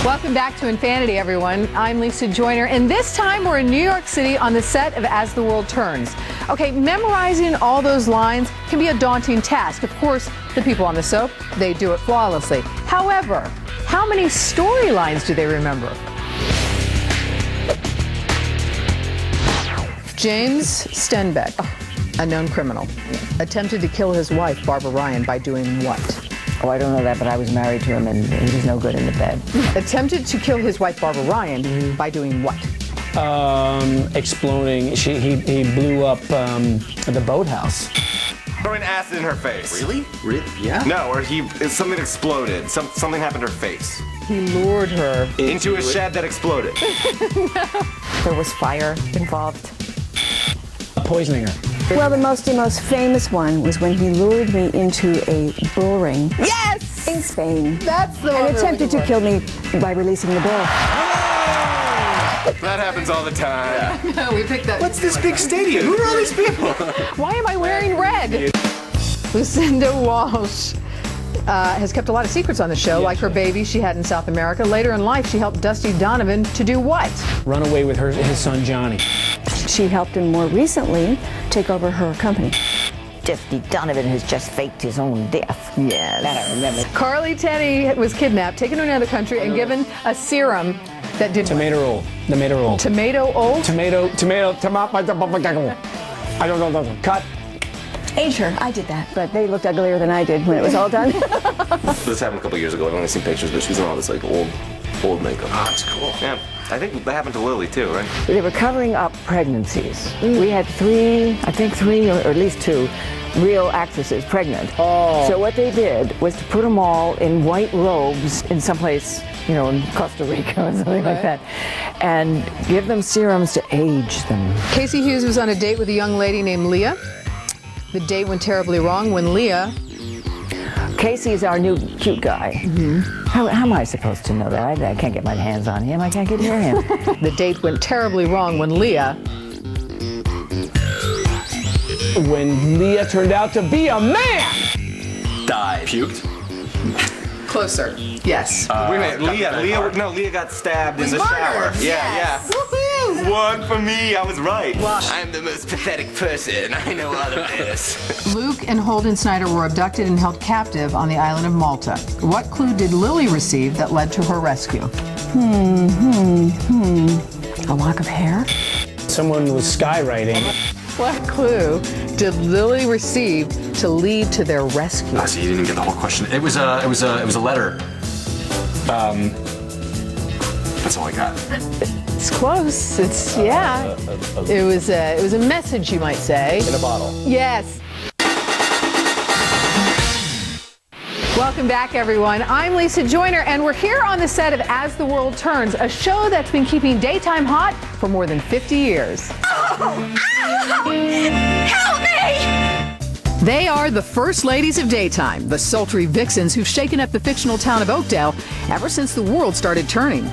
Welcome back to InFANity, everyone. I'm Lisa Joyner, and this time we're in New York City on the set of As the World Turns. Okay, memorizing all those lines can be a daunting task. Of course, the people on the soap, they do it flawlessly. However, how many storylines do they remember? James Stenbeck, a known criminal, attempted to kill his wife, Barbara Ryan, by doing what? Oh, I don't know that, but I was married to him, and he was no good in the bed. Attempted to kill his wife, Barbara Ryan, by doing what? Exploding. He blew up the boathouse. Throwing acid in her face. Really? Really? Yeah? No, or something exploded. Something happened to her face. He lured her Into a shed that exploded. No. There was fire involved. Poisoning her. Well, the most famous one was when he lured me into a bull ring. Yes! In Spain. That's the one. And attempted to kill me by releasing the bull. That happens all the time. Yeah. No, we picked that. What's this big stadium? Who are all these people? Why am I wearing red? Lucinda Walsh has kept a lot of secrets on the show, like her baby she had in South America. Later in life, she helped Dusty Donovan to do what? Run away with his son Johnny. She helped him more recently take over her company. Dusty Donovan has just faked his own death. Yes. That I remember. Carly Tenney was kidnapped, taken to another country, and given a serum that did Tomato roll. Tomato roll. Tomato old? Tomato. I don't know. Cut. Sure, I did that, but they looked uglier than I did when it was all done. This happened a couple years ago. I've only seen pictures, but she's in all this like old makeup. Oh, that's cool. Yeah, I think that happened to Lily too, right? They were covering up pregnancies. We had three, or at least two, real actresses pregnant. Oh. So what they did was to put them all in white robes in someplace, you know, in Costa Rica or something like that, and give them serums to age them. Casey Hughes was on a date with a young lady named Leah. The date went terribly wrong when Leah... Casey's our new cute guy. Mm-hmm. How am I supposed to know that? I can't get my hands on him. I can't get near him. The date went terribly wrong when Leah... When Leah turned out to be a man! Died. Puked? Closer. Yes. Wait a minute, Leah got stabbed in the shower. Yeah. Woohoo! One for me, I was right. I'm the most pathetic person. I know all of this. Luke and Holden Snyder were abducted and held captive on the island of Malta. What clue did Lily receive that led to her rescue? A lock of hair? Someone was skywriting. What clue did Lily receive to lead to their rescue? So you didn't get the whole question. It was a letter. That's all I got. It's close. It's yeah. It was a message, you might say. In a bottle. Yes. Welcome back, everyone. I'm Lisa Joyner, and we're here on the set of As the World Turns, a show that's been keeping daytime hot for more than 50 years. Oh! Help me! They are the first ladies of daytime, the sultry vixens who've shaken up the fictional town of Oakdale ever since the world started turning.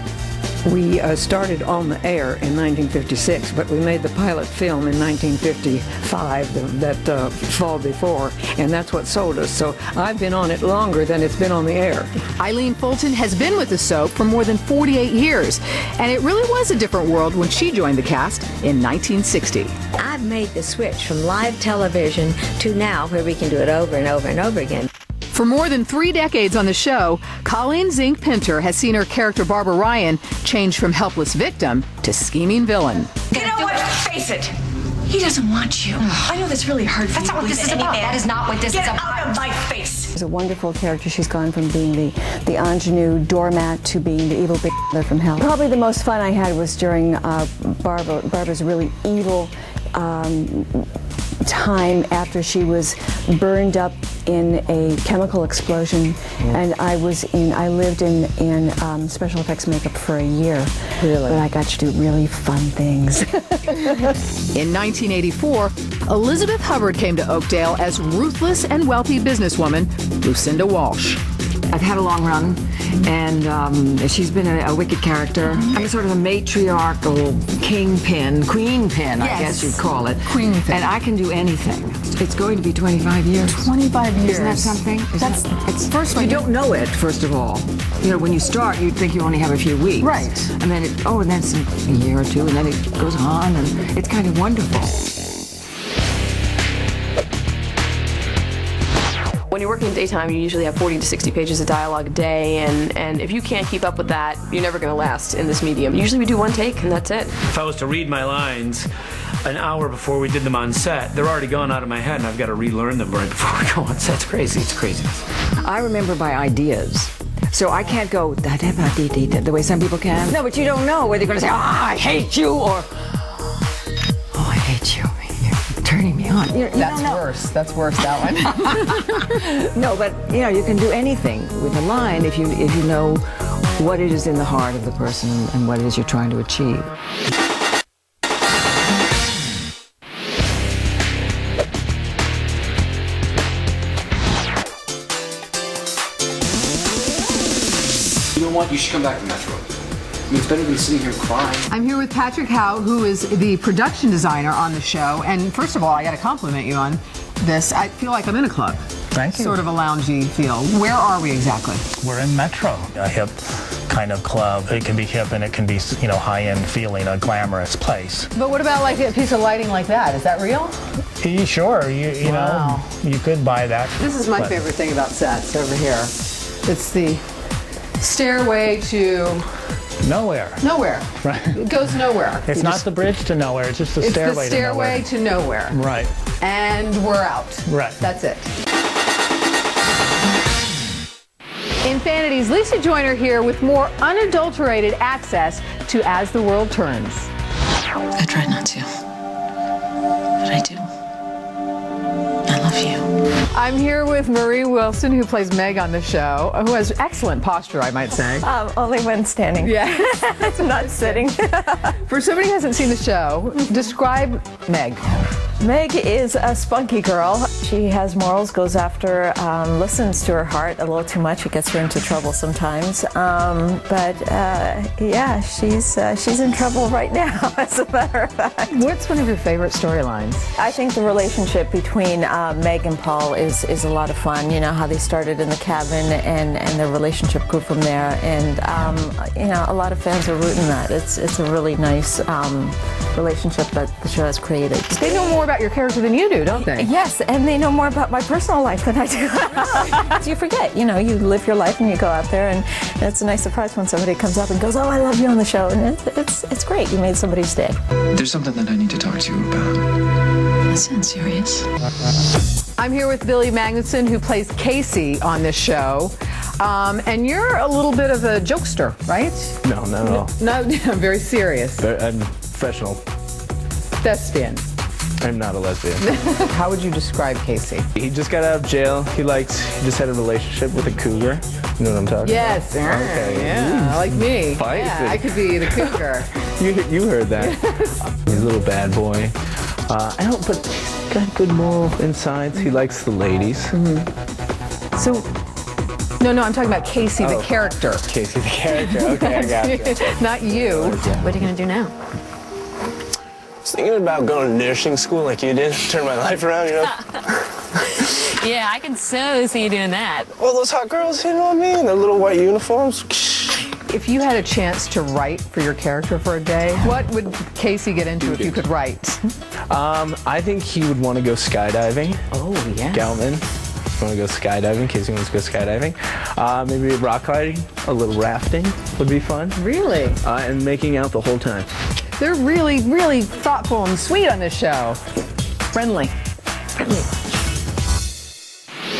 We started on the air in 1956, but we made the pilot film in 1955, that fall before, and that's what sold us. So I've been on it longer than it's been on the air. Eileen Fulton has been with the soap for more than 48 years, and it really was a different world when she joined the cast in 1960. I've made the switch from live television to now where we can do it over and over and over again. For more than 3 decades on the show, Colleen Zink Pinter has seen her character Barbara Ryan change from helpless victim to scheming villain. You know what? Face it. He doesn't want you. I know that's really hard for you. That's not what this is about. That is not what this is about. Get out of my face. She's a wonderful character. She's gone from being the ingenue doormat to being the evil big mother from hell. Probably the most fun I had was during Barbara's really evil time after she was burned up in a chemical explosion, and I lived in special effects makeup for a year. Really? But I got to do really fun things. In 1984, Elizabeth Hubbard came to Oakdale as ruthless and wealthy businesswoman Lucinda Walsh. I've had a long run, and she's been a wicked character. I'm sort of a matriarchal kingpin, queenpin, I guess you'd call it. Queenpin. And I can do anything. It's going to be 25 years. 25 years. Isn't that something? First of all, you don't know it, first of all. You know, when you start, you'd think you only have a few weeks. Right. And then and then it's a year or two, and then it goes on, and it's kind of wonderful. When you're working in daytime, you usually have 40 to 60 pages of dialogue a day, and if you can't keep up with that, you're never going to last in this medium. Usually we do one take, and that's it. If I was to read my lines an hour before we did them on set, they're already gone out of my head, and I've got to relearn them right before we go on set. It's crazy. It's crazy. I remember by ideas. So I can't go the way some people can. No, but you don't know whether you're going to say, I hate you, or I hate you. You're turning me on. That's worse. That's worse, that one. No, but you can do anything with a line if you know what it is in the heart of the person and what it is you're trying to achieve. You know what? You should come back to Metro. I mean, it's better than sitting here crying. I'm here with Patrick Howe, who is the production designer on the show. And first of all, I got to compliment you on this. I feel like I'm in a club. Thank you. Sort of a loungy feel. Where are we exactly? We're in Metro, a hip kind of club. It can be hip and it can be, high-end feeling, a glamorous place. But what about like a piece of lighting like that? Is that real? Sure, you know, you could buy that. This is my favorite thing about sets over here. It's the stairway to nowhere. Nowhere. Right. It goes nowhere. It's not the bridge to nowhere. It's just the stairway to nowhere. It's the stairway to nowhere. Right. And we're out. Right. That's it. InFAnity's Lisa Joyner here with more unadulterated access to As the World Turns. I try not to, but I do. I love you. I'm here with Marie Wilson, who plays Meg on the show, who has excellent posture, I might say. Only when standing. Yeah. Not sitting. For somebody who hasn't seen the show, describe Meg. Meg is a spunky girl. She has morals, goes after, listens to her heart a little too much. It gets her into trouble sometimes. Yeah, she's in trouble right now, as a matter of fact. What's one of your favorite storylines? I think the relationship between Meg and Paul is a lot of fun. You know, how they started in the cabin and their relationship grew from there. And, a lot of fans are rooting that. It's a really nice relationship that the show has created. They know more about your character than you do, don't they? Yes, and they know more about my personal life than I do. You forget, you live your life and you go out there, and it's a nice surprise when somebody comes up and goes, "Oh, I love you" on the show, and it's great. You made somebody's day. There's something that I need to talk to you about. That sounds serious. I'm here with Billy Magnuson, who plays Casey on this show. And you're a little bit of a jokester, right? No, not at all. No, I'm very serious. I'm professional. Thespian. I'm not a lesbian. How would you describe Casey? He just got out of jail. He just had a relationship with a cougar. You know what I'm talking yes. about? Yes. Okay. Yeah, like me. Feisty. Yeah, I could be the cougar. You heard that. He's a little bad boy. But he's got good moral insides. He likes the ladies. Mm-hmm. So, no, I'm talking about Casey, the character. Casey, the character. Okay, I got you. Not you. What are you going to do now? I was thinking about going to nursing school like you did, turn my life around, Yeah, I can so see you doing that. All those hot girls hitting on me in their little white uniforms. If you had a chance to write for your character for a day, what would Casey get into if you could write? I think he would want to go skydiving. Oh, yeah. Gelman. Want to go skydiving, Casey wants to go skydiving. Maybe rock climbing, a little rafting would be fun. Really? And making out the whole time. They're really, really thoughtful and sweet on this show. Friendly.